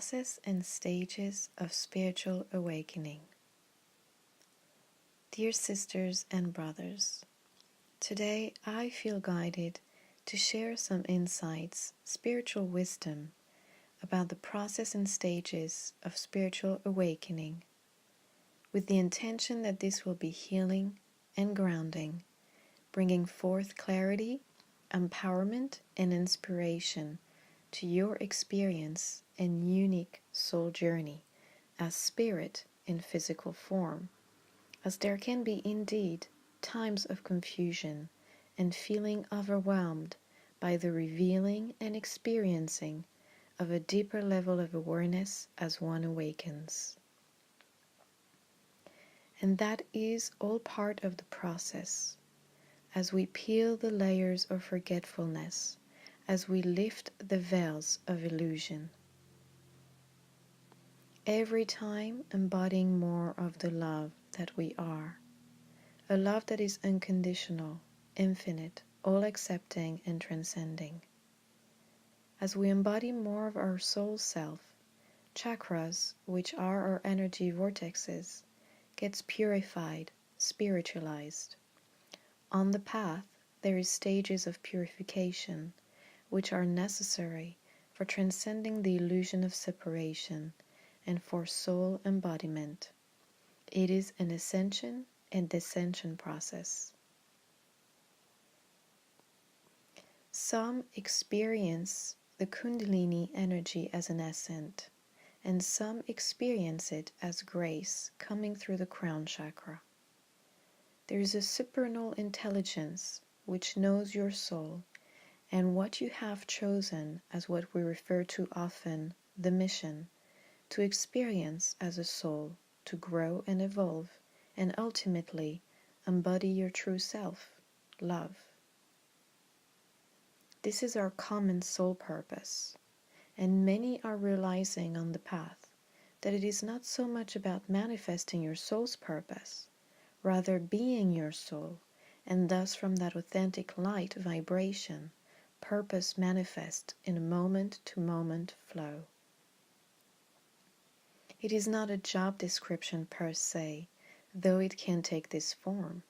process and stages of spiritual awakening. Dear sisters and brothers, today I feel guided to share some insights, spiritual wisdom about the process and stages of spiritual awakening, with the intention that this will be healing and grounding, bringing forth clarity, empowerment, and inspiration to your experience and unique soul journey as spirit in physical form, as there can be indeed times of confusion and feeling overwhelmed by the revealing and experiencing of a deeper level of awareness as one awakens. And that is all part of the process, as we peel the layers of forgetfulness, as we lift the veils of illusion. Every time embodying more of the love that we are, a love that is unconditional, infinite, all-accepting and transcending. As we embody more of our soul self, chakras, which are our energy vortexes, gets purified, spiritualized. On the path, there is stages of purification, which are necessary for transcending the illusion of separation and for soul embodiment. It is an ascension and descension process. Some experience the Kundalini energy as an ascent, and some experience it as grace coming through the crown chakra. There is a supernal intelligence which knows your soul and what you have chosen as what we refer to often the mission, to experience as a soul, to grow and evolve, and ultimately embody your true self, love. This is our common soul purpose, and many are realizing on the path that it is not so much about manifesting your soul's purpose, rather being your soul, and thus from that authentic light vibration, purpose manifest in a moment-to-moment flow. It is not a job description per se, though it can take this form.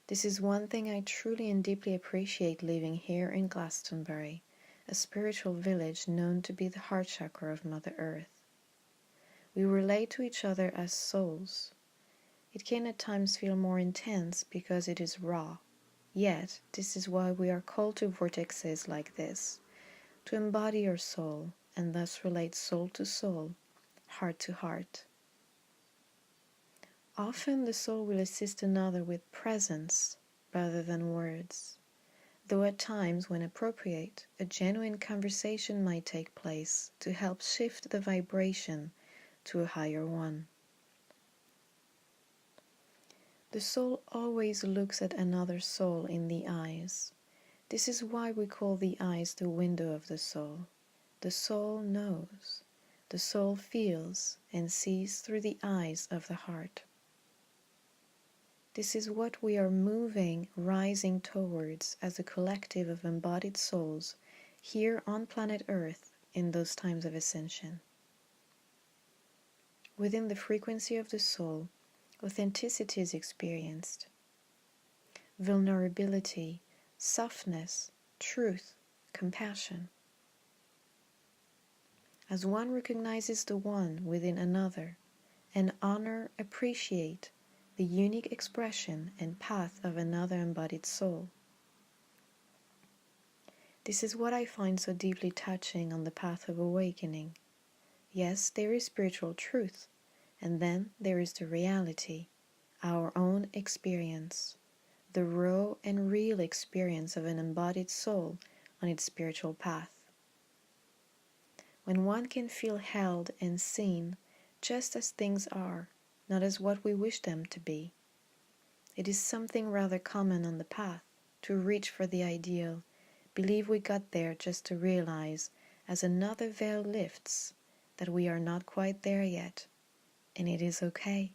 This is one thing I truly and deeply appreciate living here in Glastonbury, a spiritual village known to be the heart chakra of Mother Earth. We relate to each other as souls. It can at times feel more intense because it is raw. Yet, this is why we are called to vortexes like this, to embody our soul and thus relate soul to soul, heart to heart. Often the soul will assist another with presence rather than words, though at times, when appropriate, a genuine conversation might take place to help shift the vibration to a higher one. The soul always looks at another soul in the eyes. This is why we call the eyes the window of the soul. The soul knows. The soul feels and sees through the eyes of the heart. This is what we are rising towards as a collective of embodied souls here on planet Earth in those times of ascension. Within the frequency of the soul, authenticity is experienced. Vulnerability, softness, truth, compassion. As one recognizes the one within another and honor, appreciate the unique expression and path of another embodied soul. This is what I find so deeply touching on the path of awakening. Yes, there is spiritual truth, and then there is the reality, our own experience, the raw and real experience of an embodied soul on its spiritual path. When one can feel held and seen just as things are, not as what we wish them to be. It is something rather common on the path to reach for the ideal, believe we got there just to realize, as another veil lifts, that we are not quite there yet, and it is okay.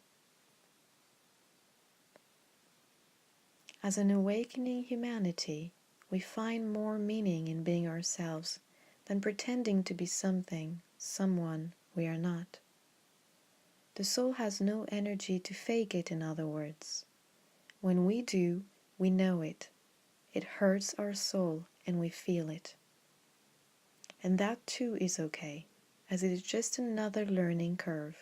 As an awakening humanity, we find more meaning in being ourselves than pretending to be something someone we are not. The soul has no energy to fake it, in other words. When we do, we know it. It hurts our soul and we feel it. And that too is okay, as it is just another learning curve.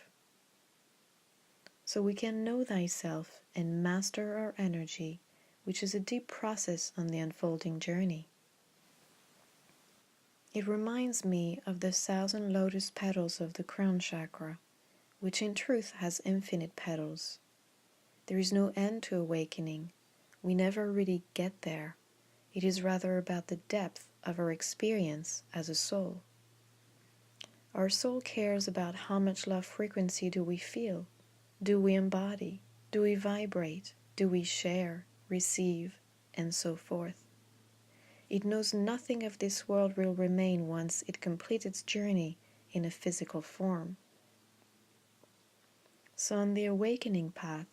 So we can know thyself and master our energy, which is a deep process on the unfolding journey. It reminds me of the 1,000 lotus petals of the crown chakra, which in truth has infinite petals. There is no end to awakening. We never really get there. It is rather about the depth of our experience as a soul. Our soul cares about how much love frequency do we feel, do we embody, do we vibrate, do we share, receive, and so forth. It knows nothing of this world will remain once it completes its journey in a physical form. So on the awakening path,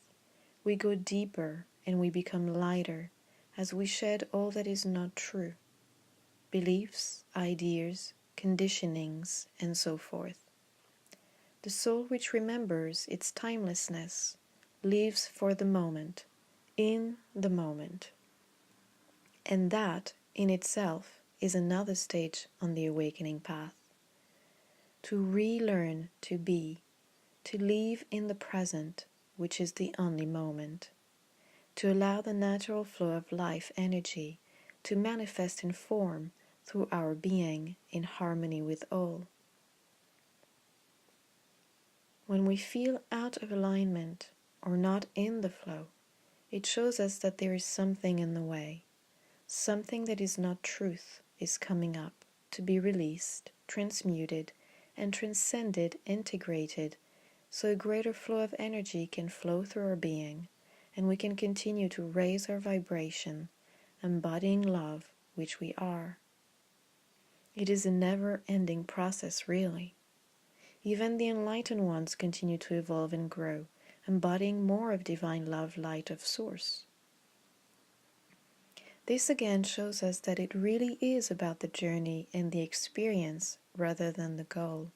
we go deeper and we become lighter as we shed all that is not true, beliefs, ideas, conditionings, and so forth. The soul which remembers its timelessness lives for the moment, in the moment. And that, in itself, is another stage on the awakening path. To relearn to be, to live in the present, which is the only moment. To allow the natural flow of life energy to manifest in form through our being in harmony with all. When we feel out of alignment or not in the flow, it shows us that there is something in the way. Something that is not truth is coming up to be released, transmuted, and transcended, integrated, so a greater flow of energy can flow through our being, and we can continue to raise our vibration, embodying love, which we are. It is a never-ending process, really. Even the enlightened ones continue to evolve and grow, embodying more of divine love light of source. This again shows us that it really is about the journey and the experience rather than the goal.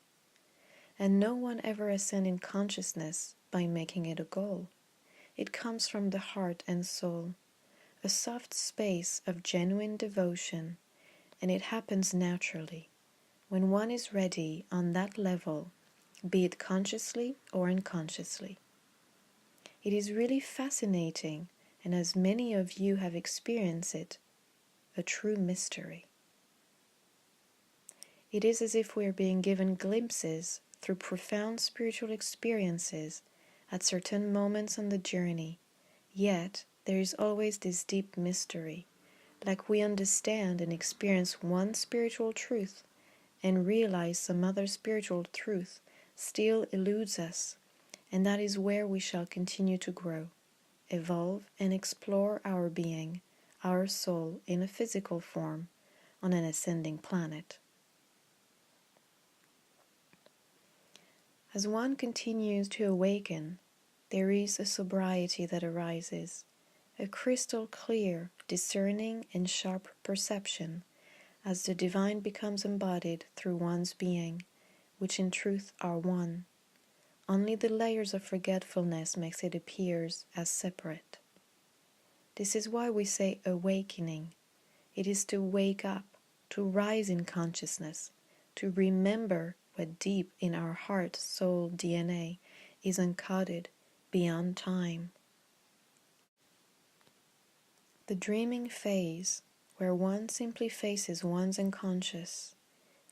And no one ever ascends in consciousness by making it a goal. It comes from the heart and soul, a soft space of genuine devotion, and it happens naturally, when one is ready on that level, be it consciously or unconsciously. It is really fascinating, and as many of you have experienced it, a true mystery. It is as if we are being given glimpses through profound spiritual experiences at certain moments on the journey, yet there is always this deep mystery, like we understand and experience one spiritual truth and realize some other spiritual truth still eludes us, and that is where we shall continue to grow, evolve, and explore our being, our soul in a physical form on an ascending planet. As one continues to awaken, there is a sobriety that arises, a crystal clear, discerning, and sharp perception as the divine becomes embodied through one's being, which in truth are one. Only the layers of forgetfulness makes it appear as separate. This is why we say awakening. It is to wake up, to rise in consciousness, to remember what deep in our heart, soul, DNA is encoded beyond time. The dreaming phase, where one simply faces one's unconscious,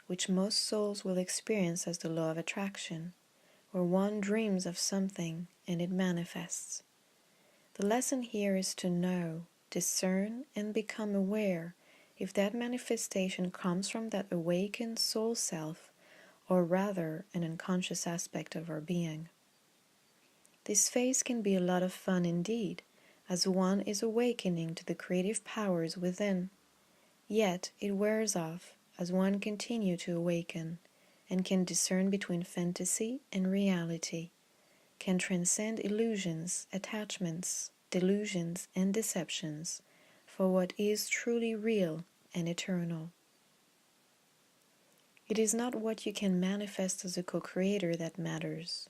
which most souls will experience as the law of attraction, where one dreams of something and it manifests. The lesson here is to know, discern, and become aware if that manifestation comes from that awakened soul self, or rather an unconscious aspect of our being. This phase can be a lot of fun indeed, as one is awakening to the creative powers within. Yet it wears off as one continues to awaken, and can discern between fantasy and reality, can transcend illusions, attachments, delusions, and deceptions for what is truly real and eternal. It is not what you can manifest as a co-creator that matters.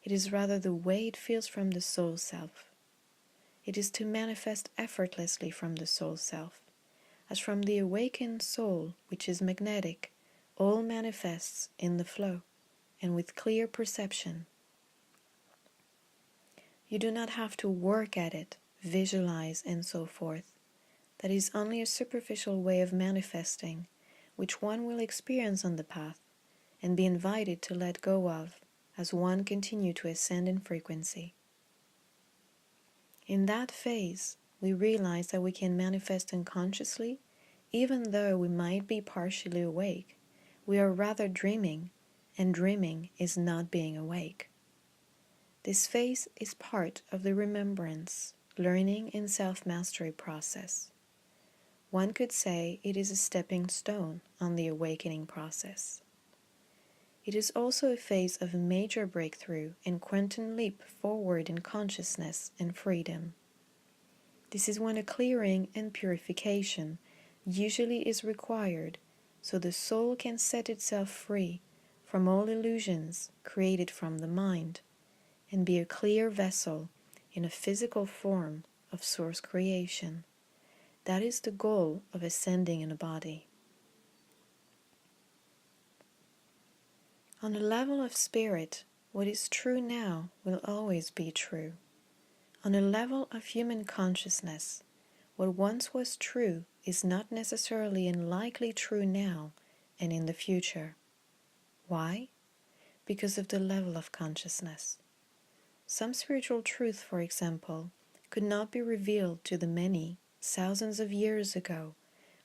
It is rather the way it feels from the soul self. It is to manifest effortlessly from the soul self, as from the awakened soul, which is magnetic, all manifests in the flow and with clear perception. You do not have to work at it, visualize, and so forth. That is only a superficial way of manifesting, which one will experience on the path and be invited to let go of as one continue to ascend in frequency. In that phase, we realize that we can manifest unconsciously, even though we might be partially awake. We are rather dreaming, and dreaming is not being awake. This phase is part of the remembrance, learning, and self-mastery process. One could say it is a stepping stone on the awakening process. It is also a phase of major breakthrough and quantum leap forward in consciousness and freedom. This is when a clearing and purification usually is required, so the soul can set itself free from all illusions created from the mind and be a clear vessel in a physical form of source creation. That is the goal of ascending in a body. On a level of spirit, what is true now will always be true. On a level of human consciousness, what once was true is not necessarily and likely true now and in the future. Why? Because of the level of consciousness. Some spiritual truth, for example, could not be revealed to the many thousands of years ago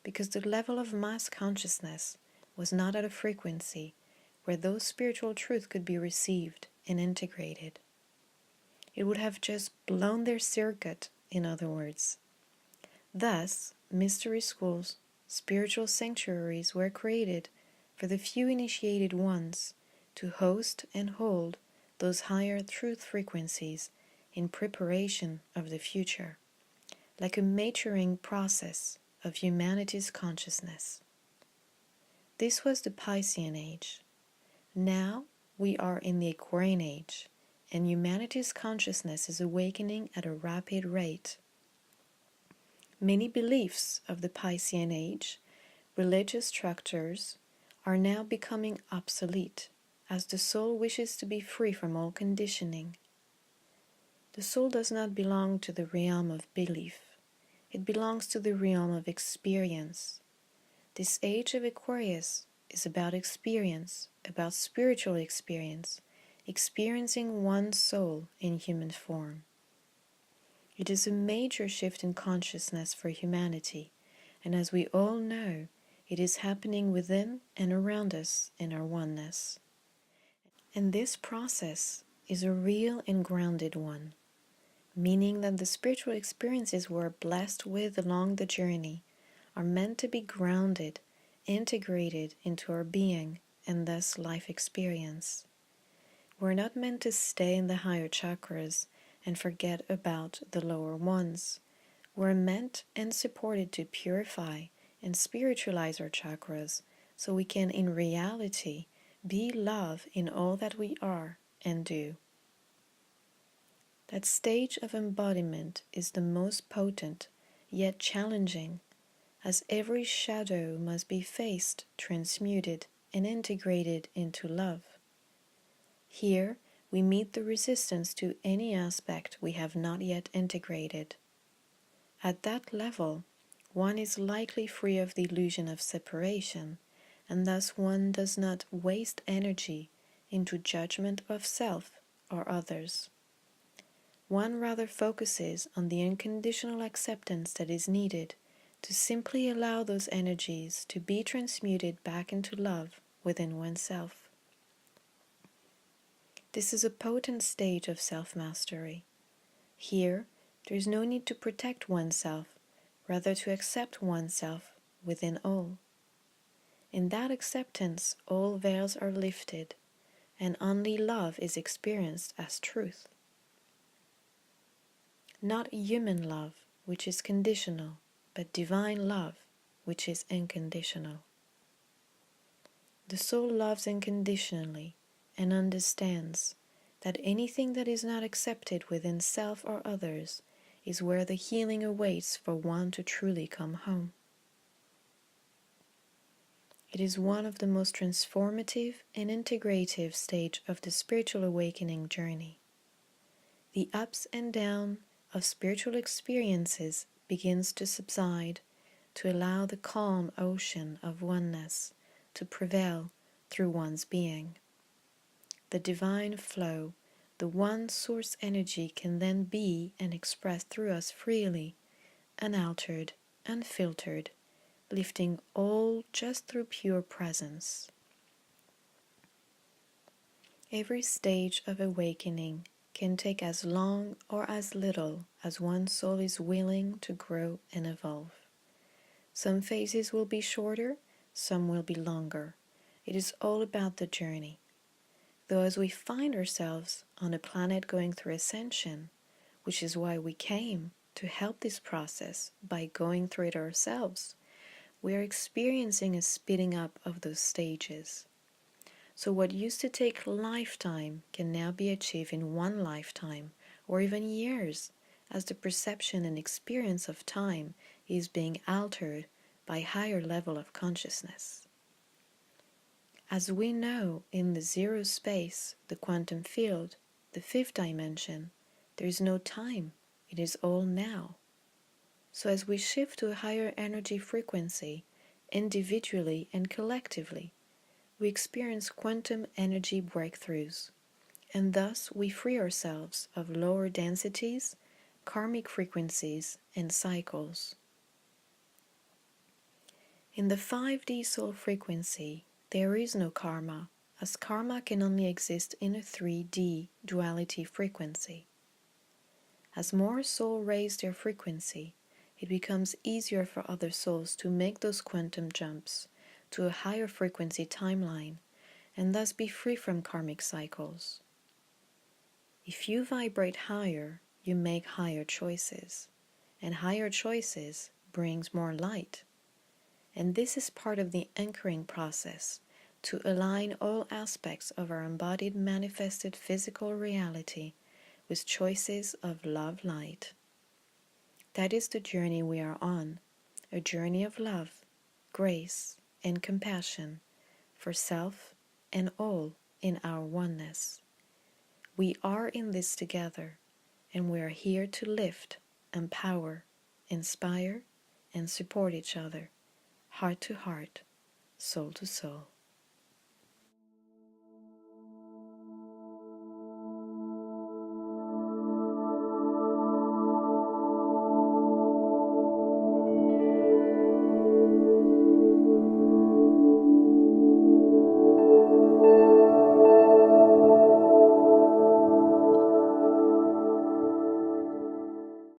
because the level of mass consciousness was not at a frequency where those spiritual truths could be received and integrated. It would have just blown their circuit, in other words. Thus, mystery schools, spiritual sanctuaries were created for the few initiated ones to host and hold those higher truth frequencies in preparation of the future, like a maturing process of humanity's consciousness. This was the Piscean Age. Now we are in the Aquarian Age, and humanity's consciousness is awakening at a rapid rate. Many beliefs of the Piscean Age, religious structures, are now becoming obsolete, as the soul wishes to be free from all conditioning. The soul does not belong to the realm of belief. It belongs to the realm of experience. This age of Aquarius is about experience, about spiritual experience, experiencing one's soul in human form. It is a major shift in consciousness for humanity, and as we all know, it is happening within and around us in our oneness. And this process is a real and grounded one, meaning that the spiritual experiences we're blessed with along the journey are meant to be grounded, integrated into our being, and thus life experience. We're not meant to stay in the higher chakras and forget about the lower ones. We're meant and supported to purify and spiritualize our chakras so we can in reality be love in all that we are and do. That stage of embodiment is the most potent, yet challenging, as every shadow must be faced, transmuted, and integrated into love. Here, we meet the resistance to any aspect we have not yet integrated. At that level, one is likely free of the illusion of separation, and thus one does not waste energy into judgment of self or others. One rather focuses on the unconditional acceptance that is needed to simply allow those energies to be transmuted back into love within oneself. This is a potent stage of self-mastery. Here, there is no need to protect oneself, rather to accept oneself within all. In that acceptance, all veils are lifted, and only love is experienced as truth. Not human love, which is conditional, but divine love, which is unconditional. The soul loves unconditionally and understands that anything that is not accepted within self or others is where the healing awaits for one to truly come home. It is one of the most transformative and integrative stages of the spiritual awakening journey. The ups and downs of spiritual experiences begins to subside to allow the calm ocean of oneness to prevail through one's being. The divine flow, the one source energy can then be and express through us freely, unaltered, unfiltered, lifting all just through pure presence. Every stage of awakening can take as long or as little as one's soul is willing to grow and evolve. Some phases will be shorter, some will be longer. It is all about the journey. Though as we find ourselves on a planet going through ascension, which is why we came to help this process by going through it ourselves, we are experiencing a speeding up of those stages. So what used to take a lifetime can now be achieved in one lifetime, or even years, as the perception and experience of time is being altered by higher level of consciousness. As we know in the zero space, the quantum field, the fifth dimension, there is no time, it is all now. So as we shift to a higher energy frequency, individually and collectively, we experience quantum energy breakthroughs, and thus we free ourselves of lower densities, karmic frequencies, and cycles. In the 5D soul frequency, there is no karma, as karma can only exist in a 3D duality frequency. As more souls raise their frequency, it becomes easier for other souls to make those quantum jumps to a higher frequency timeline and thus be free from karmic cycles. If you vibrate higher, you make higher choices, and higher choices brings more light. And this is part of the anchoring process to align all aspects of our embodied manifested physical reality with choices of love light. That is the journey we are on, a journey of love, grace, and compassion for self and all in our oneness. We are in this together, and we are here to lift, empower, inspire, and support each other, heart to heart, soul to soul.